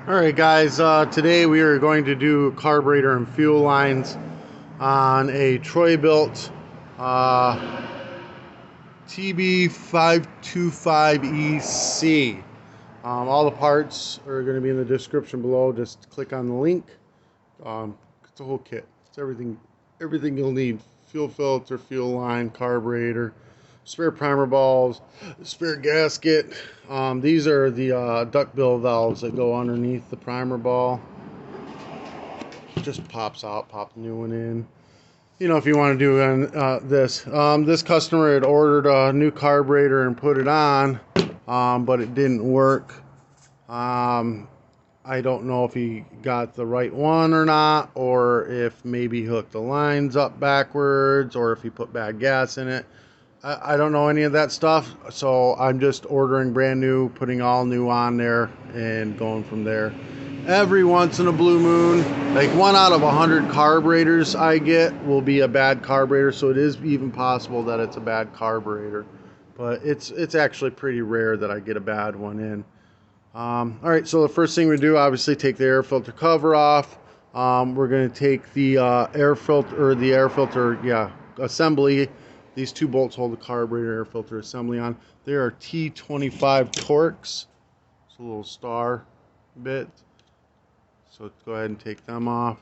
Alright guys, today we are going to do carburetor and fuel lines on a troy-bilt tb525 EC. All the parts are going to be in the description below. Just click on the link. It's a whole kit. It's everything you'll need. Fuel filter, fuel line, carburetor, spare primer balls, spare gasket. These are the duckbill valves that go underneath the primer ball. Just pops out. Pop the new one in. You know, if you want to do this customer had ordered a new carburetor and put it on, but it didn't work. I don't know if he got the right one or not, or if maybe he hooked the lines up backwards, or if he put bad gas in it. I don't know any of that stuff, so I'm just ordering brand new, putting all new on there, and going from there. Every once in a blue moon, like 1 out of 100 carburetors I get will be a bad carburetor, so it is even possible that it's a bad carburetor. But it's actually pretty rare that I get a bad one in. Alright, so the first thing we do, obviously take the air filter cover off. We're going to take the air filter assembly. These two bolts hold the carburetor air filter assembly on. There are T25 Torx. It's a little star bit. So let's go ahead and take them off.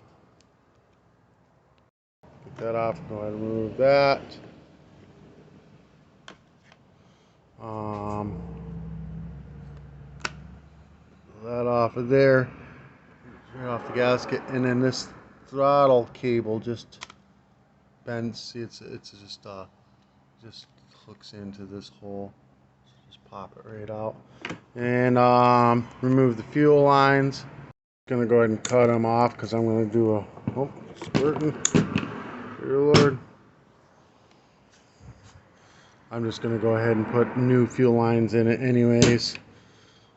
Get that off. Go ahead and remove that. That off of there. Right off the gasket, and then this throttle cable just bends. See, it's just hooks into this hole. Just pop it right out, and remove the fuel lines. Gonna go ahead and cut them off because I'm gonna do a squirting. Dear Lord. I'm just gonna go ahead and put new fuel lines in it anyways.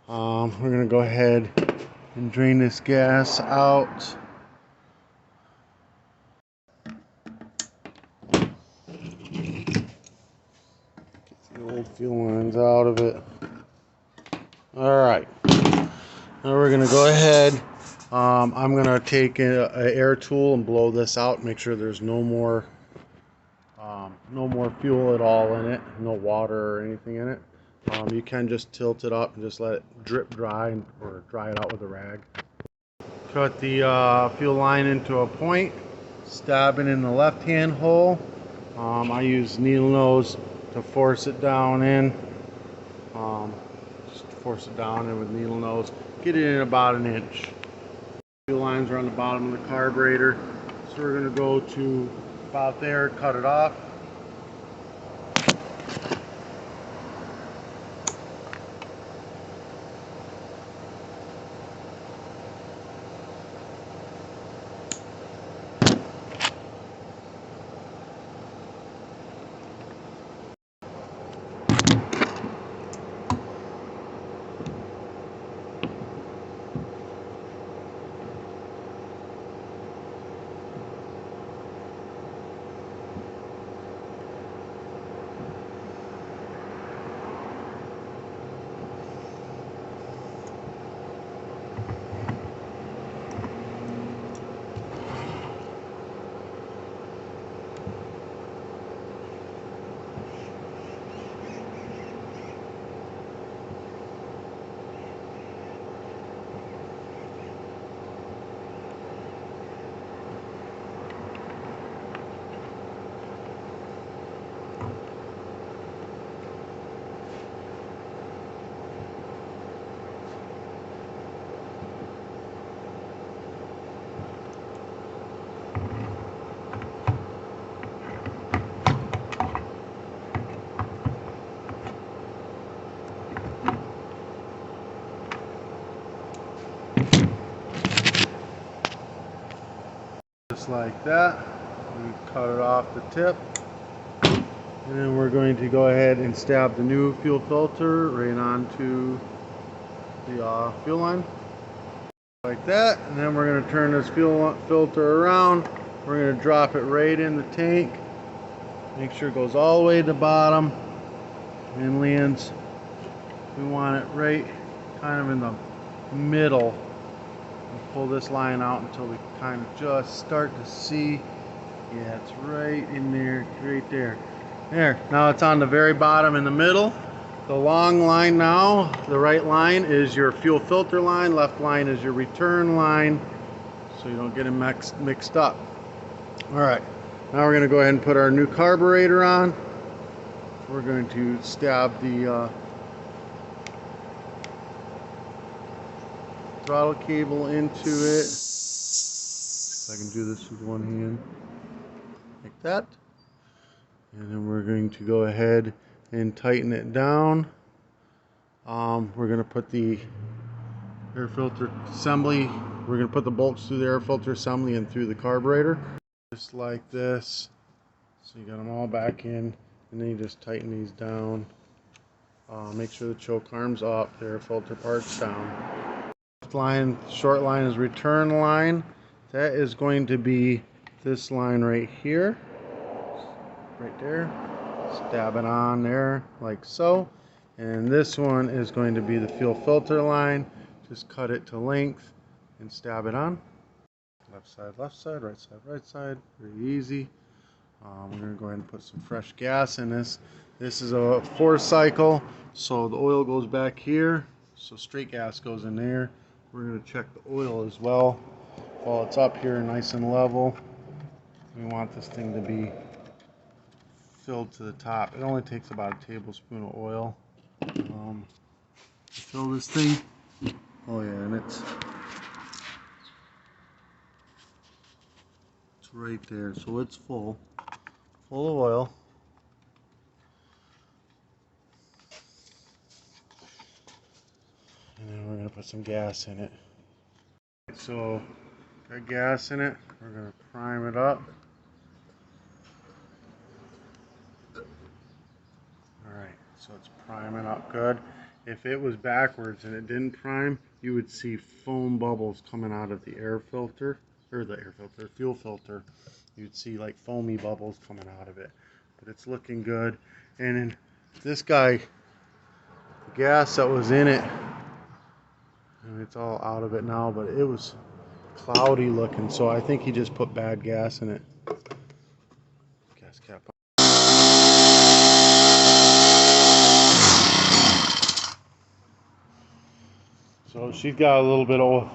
We're gonna go ahead and drain this gas out. Get the old fuel lines out of it. Alright. Now we're gonna go ahead. I'm gonna take an air tool and blow this out. Make sure there's no more fuel at all in it. No water or anything in it. You can just tilt it up and just let it drip dry, or dry it out with a rag. Cut the fuel line into a point, stab it in the left hand hole. I use needle nose to force it down in. Just force it down in with needle nose. Get it in about 1 inch. Fuel lines are on the bottom of the carburetor, so we're going to go to about there, cut it off. Just like that. We cut it off the tip, and then we're going to go ahead and stab the new fuel filter right onto the fuel line like that, and then we're going to turn this fuel filter around. We're going to drop it right in the tank. Make sure it goes all the way to the bottom and lands. We want it right kind of in the middle We'll pull this line out until we kind of just start to see. Yeah, it's right in there, right there. There, now it's on the very bottom in the middle. The long line now, the right line is your fuel filter line, left line is your return line, so you don't get them mixed up. All right, now we're going to go ahead and put our new carburetor on. We're going to stab the throttle cable into it. If I can do this with one hand, like that. And then we're going to go ahead and tighten it down. We're going to put the air filter assembly, we're going to put the bolts through the air filter assembly and through the carburetor. Just like this. So you got them all back in, and then you just tighten these down. Make sure the choke arm's up, the air filter part's down. Line, short line is return line. That is going to be this line right here. Right there. Stab it on there like so. And this one is going to be the fuel filter line. Just cut it to length and stab it on. Left side, right side. Very easy. We're going to go ahead and put some fresh gas in this. This is a 4-cycle, so the oil goes back here. So straight gas goes in there. We're going to check the oil as well while it's up here nice and level. We want this thing to be filled to the top. It only takes about a tablespoon of oil to fill this thing. Oh yeah, and it's right there, so it's full of oil. And then we're going to put some gas in it. So, got gas in it. We're going to prime it up. Alright, so it's priming up good. If it was backwards and it didn't prime, you would see foam bubbles coming out of the air filter, or the fuel filter. You'd see like foamy bubbles coming out of it. But it's looking good. And then this guy, the gas that was in it, and it's all out of it now, but it was cloudy looking, so I think he just put bad gas in it. Gas cap on. So she's got a little bit of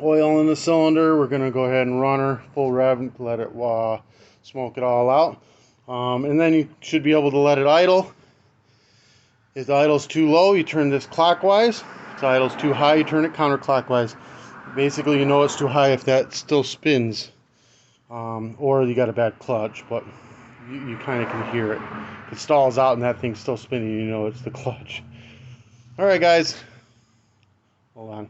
oil in the cylinder. We're going to go ahead and run her full rev and let it smoke it all out. And then you should be able to let it idle. If the idle's too low, you turn this clockwise. If the idle's too high, you turn it counterclockwise. Basically, you know it's too high if that still spins. Or you got a bad clutch, but you kind of can hear it. If it stalls out and that thing's still spinning, you know it's the clutch. Alright guys, hold on.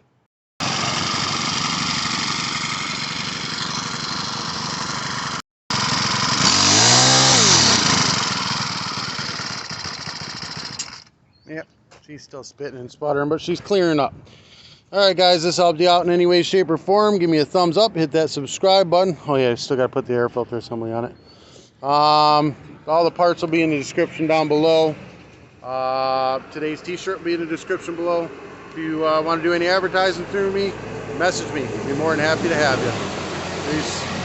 Yep, she's still spitting and sputtering, but she's clearing up. Alright guys, this helped you out in any way, shape, or form. Give me a thumbs up, hit that subscribe button. Oh yeah, I still got to put the air filter assembly on it. All the parts will be in the description down below. Today's t-shirt will be in the description below. If you want to do any advertising through me, message me. I'd be more than happy to have you. Peace.